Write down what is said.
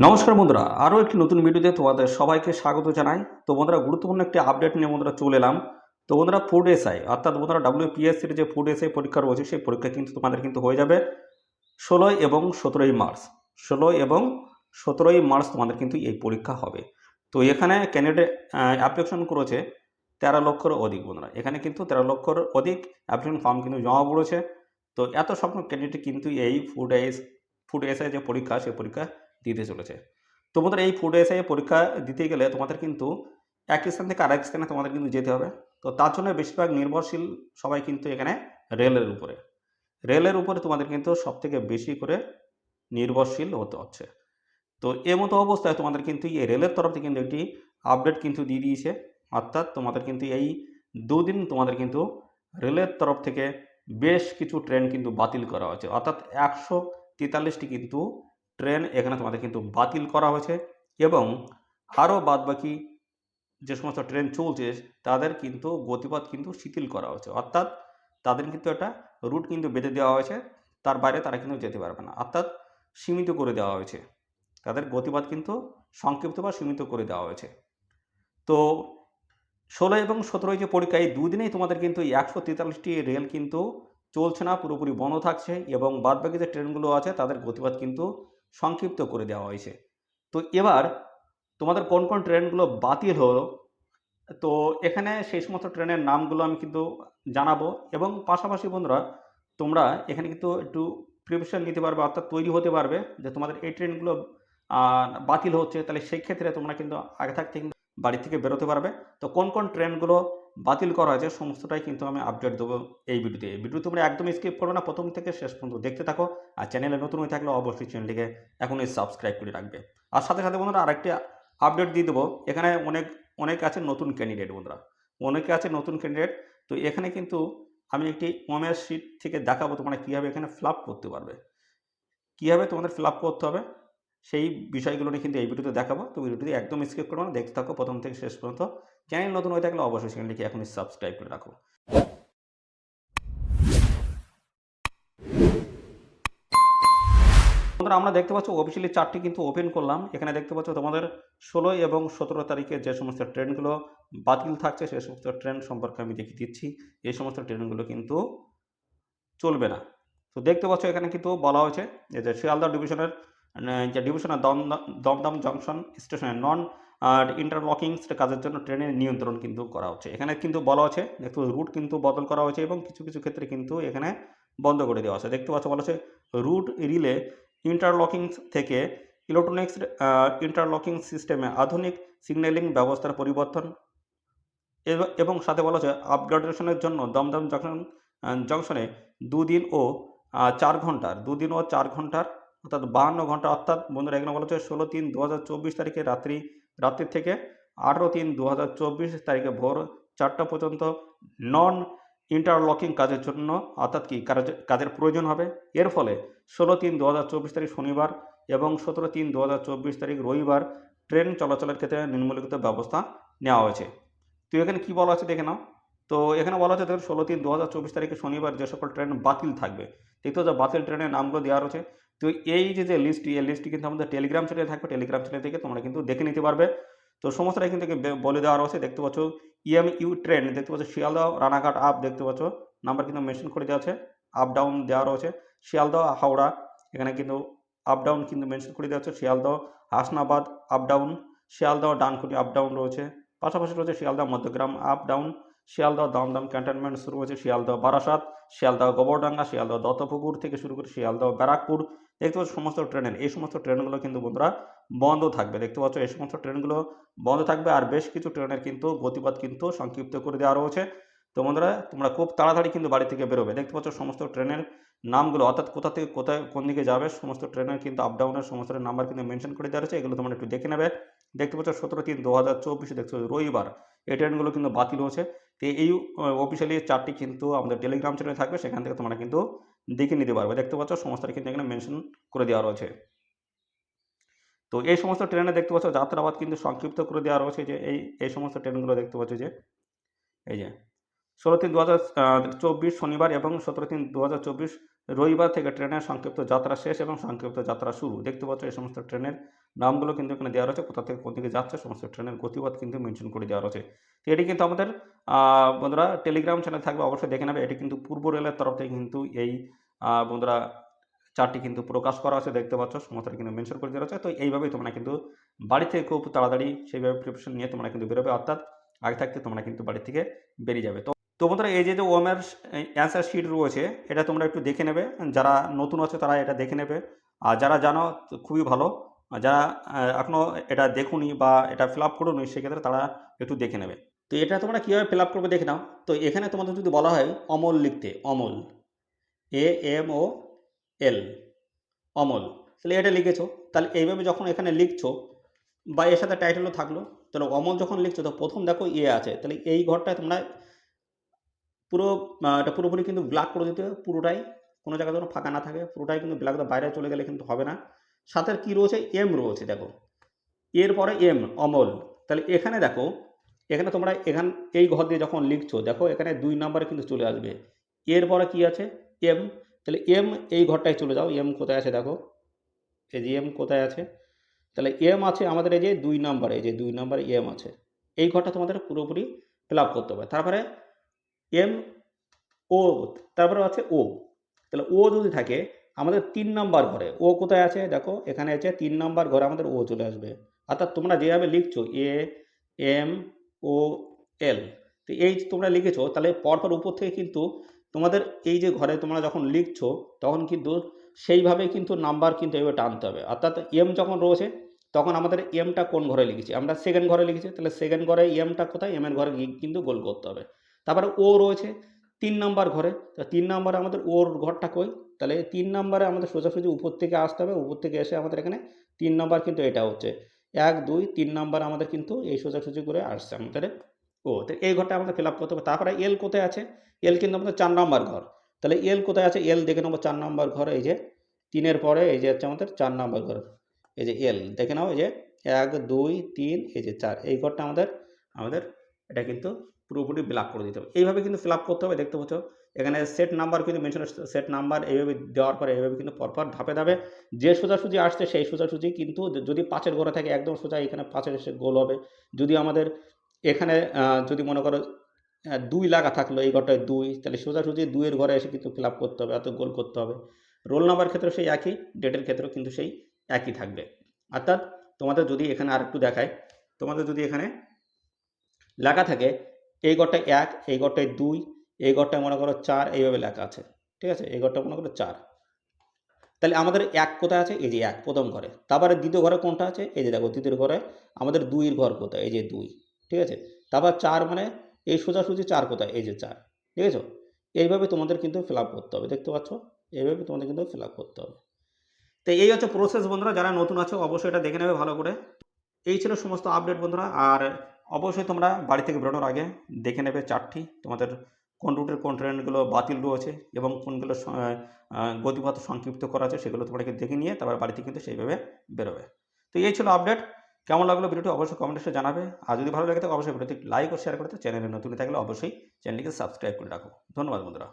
নমস্কার বন্ধুরা, আরও একটি নতুন ভিডিওতে তোমাদের সবাইকে স্বাগত জানাই। তো বন্ধুরা, গুরুত্বপূর্ণ একটি আপডেট নিয়ে বন্ধুরা চলে এলাম। তো বন্ধুরা, ফুড এসআই অর্থাৎ বন্ধুরা WPSCর যে ফুড এসআই পরীক্ষা রয়েছে, সেই পরীক্ষা কিন্তু তোমাদের কিন্তু হয়ে যাবে 16 এবং 17 মার্চ। 16 এবং 17 মার্চ তোমাদের কিন্তু এই পরীক্ষা হবে। তো এখানে ক্যান্ডিডেট অ্যাপ্লিকেশন করেছে 13 লক্ষর অধিক বন্ধুরা। এখানে কিন্তু 13 লক্ষর অধিক অ্যাপ্লিকেশন ফর্ম কিন্তু জমা পড়েছে। তো এত সংখ্যক ক্যান্ডিডেট কিন্তু এই ফুড এসআই যে পরীক্ষা, সেই পরীক্ষা দিতে চলেছে। তো বন্ধুরা, এই ফুড এসআই পরীক্ষা দিতে গেলে তোমাদের কিন্তু এক স্থান থেকে আরেক স্থানে তোমাদের কিন্তু যেতে হবে। তো তার জন্য বেশিরভাগ নির্ভরশীল সবাই কিন্তু এখানে রেলের উপরে। রেলের উপরে তোমাদের কিন্তু সবথেকে বেশি করে নির্ভরশীল হতে হচ্ছে। তো এমতো অবস্থায় তোমাদের কিন্তু এই রেলের তরফ থেকে কিন্তু একটি আপডেট কিন্তু দিয়ে দিয়েছে। অর্থাৎ তোমাদের কিন্তু এই দুদিন তোমাদের কিন্তু রেলের তরফ থেকে বেশ কিছু ট্রেন কিন্তু বাতিল করা হয়েছে। অর্থাৎ 143টি কিন্তু ট্রেন এখানে তোমাদের কিন্তু বাতিল করা হয়েছে এবং আরও বাদবাকি যে সমস্ত ট্রেন চলছে তাদের কিন্তু গতিপথ কিন্তু শিথিল করা হয়েছে। অর্থাৎ তাদের কিন্তু একটা রুট কিন্তু বেঁধে দেওয়া হয়েছে, তার বাইরে তারা কিন্তু যেতে পারবে না। অর্থাৎ সীমিত করে দেওয়া হয়েছে, তাদের গতিপথ কিন্তু সংক্ষিপ্ত বা সীমিত করে দেওয়া হয়েছে। তো 16 এবং 17 যে পরীক্ষা, এই দুদিনেই তোমাদের কিন্তু এই 143টি রেল কিন্তু চলছে না, পুরোপুরি বন্ধ থাকছে এবং বাদবাকি যে ট্রেনগুলো আছে তাদের গতিপথ কিন্তু সংক্ষিপ্ত করে দেওয়া হয়েছে। তো এবার তোমাদের কোন কোন ট্রেনগুলো বাতিল হলো, তো এখানে সেই সমস্ত ট্রেনের নামগুলো আমি কিন্তু জানাবো এবং পাশাপাশি বন্ধুরা, তোমরা এখানে কিন্তু একটু প্রিপারেশন নিতে পারবে, অর্থাৎ তৈরি হতে পারবে যে তোমাদের এই ট্রেনগুলো বাতিল হচ্ছে, তাহলে সেই ক্ষেত্রে তোমরা কিন্তু আগে থাকতে কিন্তু বাড়ি থেকে বেরোতে পারবে। তো কোন কোন ট্রেনগুলো বাতিল করা হয়েছে সমস্তটাই কিন্তু আমি আপডেট দেবো এই ভিডিওতে। ভিডিও তোমরা একদম স্কিপ করবে না, প্রথম থেকে শেষ পর্যন্ত দেখতে থাকো। আর চ্যানেলে নতুন হয়ে থাকলে অবশ্যই চ্যানেলটিকে এখনই সাবস্ক্রাইব করে রাখবে। আর সাথে সাথে বন্ধুরা, আরেকটি আপডেট দিয়ে দেবো। এখানে অনেকে আছে নতুন ক্যান্ডিডেট বন্ধুরা, অনেকে আছে নতুন ক্যান্ডিডেট। তো এখানে কিন্তু আমি একটি ওএমএস শিট থেকে দেখাবো তোমরা কীভাবে এখানে ফিল আপ করতে পারবে, কীভাবে তোমাদের ফিল আপ করতে হবে সেই বিষয়গুলো নিয়ে কিন্তু এই ভিডিওতে দেখাবো। তো ভিডিওটি একদম স্কিপ করবো না, দেখতে থাকো প্রথম থেকে শেষ পর্যন্ত। চ্যানেল নতুন হয়ে থাকলে অবশ্যই চ্যানেলটিকে এখনই সাবস্ক্রাইব করে রাখো। বন্ধুরা, আমরা দেখতে পাচ্ছ অফিসিয়ালি চার্টটি কিন্তু ওপেন করলাম। এখানে দেখতে পাচ্ছ তোমাদের 16 এবং 17 তারিখে যে সমস্ত ট্রেনগুলো বাতিল থাকছে সেই সমস্ত ট্রেন সম্পর্কে আমি দেখিয়ে দিচ্ছি। এই সমস্ত ট্রেনগুলো কিন্তু চলবে না। তো দেখতে পাচ্ছ এখানে কিন্তু বলা হয়েছে যে শিয়ালদহ ডিভিশনের যে ডিভিশনের দমদম জংশন স্টেশনে নন ইন্টারলকিং কাজের জন্য ট্রেনের নিয়ন্ত্রণ কিন্তু করা হচ্ছে। এখানে কিন্তু বলা আছে দেখতে রুট কিন্তু বদল করা হয়েছে এবং কিছু কিছু ক্ষেত্রে কিন্তু এখানে বন্ধ করে দেওয়া আছে। দেখতে পাচ্ছ বলা আছে রুট রিলে ইন্টারলকিং থেকে ইলেকট্রনিক্স ইন্টারলকিং সিস্টেমে আধুনিক সিগন্যালিং ব্যবস্থার পরিবর্তন এবং সাথে বলা হচ্ছে আপগ্রেডেশনের জন্য দমদম জংশনে 2 দিন ও 4 ঘন্টার 2 দিন ও 4 ঘন্টার অর্থাৎ 52 ঘন্টা। অর্থাৎ বন্ধুরা, এখানে বলা হচ্ছে 16/3/2024 তারিখে রাত্রির থেকে 18/3/2024 তারিখে ভোর 4টা পর্যন্ত নন ইন্টারলকিং কাজের জন্য অর্থাৎ কি কাজের প্রয়োজন হবে। এর ফলে 16/3/2024 তারিখ শনিবার এবং 17/3/2024 তারিখ রবিবার ট্রেন চলাচলের ক্ষেত্রে নিম্নলিখিত ব্যবস্থা নেওয়া হয়েছে। তো এখানে কী বলা আছে দেখে নাও। তো এখানে বলা হচ্ছে দেখুন 16/3/2024 তারিখে শনিবার যে সকল ট্রেন বাতিল থাকবে, দেখতে যে বাতিল ট্রেনের নামগুলো দেওয়া রয়েছে। তো এই যে লিস্টটি, এই লিস্টটি কিন্তু আমাদের টেলিগ্রাম চ্যানেলে থাকবে। টেলিগ্রাম চ্যানেল থেকে তোমরা কিন্তু দেখে নিতে পারবে। তো সমস্তটাই কিন্তু বলে দেওয়া রয়েছে। দেখতে পাচ্ছ EMU ট্রেন, দেখতে পাচ্ছ শিয়ালদহ রানাঘাট আপ, দেখতে পাচ্ছ নাম্বার কিন্তু মেনশন করে দেওয়া আছে। আপ ডাউন দেওয়া রয়েছে। শিয়ালদহ হাওড়া, এখানে কিন্তু আপ ডাউন কিন্তু মেনশন করে দেওয়া হচ্ছে। Sealdah Hasnabad up down, Sealdah Dankuni up down রয়েছে। পাশাপাশি রয়েছে Sealdah Madhyamgram up down, Sealdah Dum Dum cantonment শুরু হয়েছে, শিয়ালদহ বারাসাত, শিয়ালদহ গোবরডাঙ্গা, শিয়ালদহ দত্তপুকুর থেকে শুরু করে শিয়ালদহ ব্যারাকপুর। দেখতে পাচ্ছ সমস্ত ট্রেনের এই সমস্ত ট্রেনগুলো কিন্তু বন্ধুরা বন্ধ থাকবে। দেখতে পাচ্ছ এই সমস্ত ট্রেনগুলো বন্ধ থাকবে আর বেশ কিছু ট্রেনের কিন্তু গতিপথ কিন্তু সংক্ষিপ্ত করে দেওয়া রয়েছে। তো বন্ধুরা, তোমরা খুব তাড়াতাড়ি কিন্তু বাড়ি থেকে বেরোবে। দেখতে পাচ্ছ সমস্ত ট্রেনের নামগুলো অর্থাৎ কোথা থেকে কোথায় কোন দিকে যাবে সমস্ত ট্রেনের কিন্তু আপ ডাউনের সমস্ত নাম্বার কিন্তু মেনশন করে দেওয়া রয়েছে। এগুলো তোমরা একটু দেখে নেবে। দেখতে পাচ্ছ 17/3/2024 দেখছো রবিবার এই ট্রেনগুলো কিন্তু বাতিল হয়েছে। তো এই অফিসিয়ালি চার্টটি কিন্তু আমাদের টেলিগ্রাম চ্যানেলে থাকবে, সেখান থেকে তোমরা কিন্তু দেখে নিতে পারবে। দেখতে পাচ্ছ সমস্তটা কিন্তু এখানে মেনশন করে দেওয়া রয়েছে। তো এই সমস্ত ট্রেনে দেখতে পাচ্ছ যাত্রাবাদ কিন্তু সংক্ষিপ্ত করে দেওয়া রয়েছে। যে এই সমস্ত ট্রেনগুলো দেখতে পাচ্ছ যে এই যে 16/3/2024 শনিবার এবং 17/3/2024 রবিবার থেকে ট্রেনের সংক্ষিপ্ত যাত্রা শেষ এবং সংক্ষিপ্ত যাত্রা শুরু। দেখতে পাচ্ছ এই সমস্ত ট্রেনের নামগুলো কিন্তু এখানে দেওয়া রয়েছে, কোথা থেকে কোন দিকে যাচ্ছে সমস্ত ট্রেনের গতিপথ কিন্তু মেনশন করে দেওয়া রয়েছে। তো এটি কিন্তু আমাদের বন্ধুরা টেলিগ্রাম চ্যানেল থাকবে, অবশ্যই দেখে নেবে। এটি কিন্তু পূর্ব রেলের তরফ থেকে কিন্তু এই বন্ধুরা চার্টটি কিন্তু প্রকাশ করা আছে, দেখতে পাচ্ছ সমস্তটা কিন্তু মেনশন করে দেওয়া রয়েছে। তো এইভাবেই তোমরা কিন্তু বাড়ি থেকে খুব তাড়াতাড়ি সেইভাবে প্রিপারেশন নিয়ে তোমরা কিন্তু বেরোবে, অর্থাৎ আগে থাকতে তোমরা কিন্তু বাড়ি থেকে বেরিয়ে যাবে। তো বন্ধুরা এই যে ওএমআর অ্যান্সার শিট রয়েছে এটা তোমরা একটু দেখে নেবে, যারা নতুন আছে তারা এটা দেখে নেবে, আর যারা জানো তো খুবই ভালো, আর যারা এখনও এটা দেখুনি বা এটা ফিল আপ করোনি সেক্ষেত্রে তারা একটু দেখে নেবে। তো এটা তোমরা কীভাবে ফিল আপ করবে দেখে নাও। তো এখানে তোমাদের যদি বলা হয় অমল লিখতে, অমল AMOL, অমল, তাহলে এটা লিখেছো। তাহলে এইভাবে যখন এখানে লিখছো বা এর সাথে টাইটেলও থাকলো, তাহলে অমল যখন লিখছো তো প্রথম দেখো আছে, তাহলে এই ঘরটায় তোমরা পুরো এটা পুরোপুরি কিন্তু ব্ল্যাক করে দিতে হবে, পুরোটাই, কোনো জায়গায় যেন ফাঁকা না থাকে, পুরোটাই কিন্তু ব্ল্যাক, বাইরে চলে গেলে কিন্তু হবে না। সাথে কি রয়েছে, এম রয়েছে, দেখো এরপরে এম, অমল। তাহলে এখানে দেখো, এখানে তোমরা এই ঘর দিয়ে যখন লিখছো দেখো এখানে 2 নম্বরে কিন্তু চলে আসবে, এরপরে কি আছে, এম। তাহলে এম এই ঘরটায় চলে যাও, এম কোথায় আছে দেখো, এই যে এম কোথায় আছে, তাহলে এম আছে আমাদের এই যে 2 নম্বরে, এই যে 2 নম্বরে এম আছে, এই ঘরটা তোমাদের পুরোপুরি ফিল আপ করতে হবে। তারপরে এম ও, তারপরে আছে ও, তাহলে ও যদি থাকে আমাদের 3 নম্বর ঘরে, ও কোথায় আছে দেখো এখানে আছে 3 নম্বর ঘরে আমাদের ও চলে আসবে। অর্থাৎ তোমরা যেভাবে লিখছো AMOL, তো এই তোমরা লিখেছো, তাহলে পরপর উপর থেকে কিন্তু তোমাদের এই যে ঘরে তোমরা যখন লিখছো তখন কিন্তু সেইভাবে কিন্তু নাম্বার কিন্তু এভাবে টানতে হবে। অর্থাৎ এম যখন রয়েছে তখন আমাদের এমটা কোন ঘরে লিখেছি, আমরা সেকেন্ড ঘরে লিখেছি, তাহলে সেকেন্ড ঘরে এমটা কোথায়, এম এর ঘরে কিন্তু গোল করতে হবে। তারপরে ও রয়েছে 3 নম্বর ঘরে, তো 3 নম্বরে আমাদের ওর ঘরটা কই, তাহলে 3 নম্বরে আমাদের সোজাসুজি উপর থেকে আসতে হবে, উপর থেকে এসে আমাদের এখানে 3 নম্বর কিন্তু এটা হচ্ছে 1 2 3 নম্বর আমাদের কিন্তু এই সোজাসুজি করে আসছে আমাদের ও, তো এই ঘরটা আমাদের ফিল আপ করতে হবে। তারপরে এল কোথায় আছে, এল কিন্তু আমাদের 4 নম্বর ঘর, তাহলে এল কোথায় আছে, এল দেখে নেবো 4 নম্বর ঘর, এই যে 3 পরে এই যে হচ্ছে আমাদের 4 নম্বর ঘর, এই যে এল দেখে নাও, এই যে 1 2 3 এই যে 4, এই ঘরটা আমাদের আমাদের এটা কিন্তু পুরোপুরি ফিল আপ করে দিতে হবে। এইভাবে কিন্তু ফিল আপ করতে হবে, দেখতে পাচ্ছ এখানে সেট নাম্বার কিন্তু মেনশন, সেট নাম্বার এইভাবে দেওয়ার পরে এইভাবে কিন্তু পরপর ধাপে ধাপে যে সোজাসুজি আসছে সেই সোজাসুজি কিন্তু, যদি 5-এর ঘরে থাকে একদম সোজা এখানে 5-এর এসে গোল হবে। যদি আমাদের এখানে যদি মনে করো 2 লাগা থাকলো এই ঘরটায় 2, তাহলে সোজাসুজি 2-এর ঘরে এসে কিন্তু ফিল আপ করতে হবে, অত গোল করতে হবে। রোল নাম্বার ক্ষেত্রে সেই একই, ডেটের ক্ষেত্রেও কিন্তু সেই একই থাকবে। অর্থাৎ তোমাদের যদি এখানে আর একটু দেখায়, তোমাদের যদি এখানে লেখা থাকে এই ঘরটায় 1, এই ঘরটায় 2, এই ঘরটায় মনে করো 4, এইভাবে লেখা আছে, ঠিক আছে, এই ঘরটা মনে করো 4, তাহলে আমাদের 1 কোথায় আছে, এই যে 1 প্রথম ঘরে। তারপরে দ্বিতীয় ঘরে কোনটা আছে, এই যে দেখো দ্বিতীয় ঘরে আমাদের 2-এর ঘর কোথায়, এই যে 2, ঠিক আছে। তারপর 4 মানে এই সোজাসুজি 4 কোথায়, এই যে 4, ঠিক আছে। এইভাবে তোমাদের কিন্তু ফিল আপ করতে হবে, দেখতে পাচ্ছ, এইভাবে তোমাদের কিন্তু ফিল আপ করতে হবে। তো এই হচ্ছে প্রসেস বন্ধুরা, যারা নতুন আছো অবশ্যই এটা দেখে নেবে ভালো করে। এই ছিল সমস্ত আপডেট বন্ধুরা, আর অবশ্যই তোমরা বাড়ি থেকে বেরোনোর আগে দেখে নেবে চার্টটি, তোমাদের কোন রুটের কোন ট্রেনগুলো বাতিল রয়েছে এবং কোনগুলো গতিপথ সংক্ষিপ্ত করা আছে সেগুলো তোমরা দেখে নিয়ে তারপর বাড়িতে কিন্তু সেইভাবে বেরোবে। তো এই ছিল আপডেট, কেমন লাগলো ভিডিওটি অবশ্যই কমেন্টে জানাবে, আর যদি ভালো লাগে থাকে অবশ্যই ভিডিওটি লাইক ও শেয়ার করতে, চ্যানেলে নতুন থাকলে অবশ্যই চ্যানেলটিকে সাবস্ক্রাইব করে রাখো। ধন্যবাদ বন্ধুরা।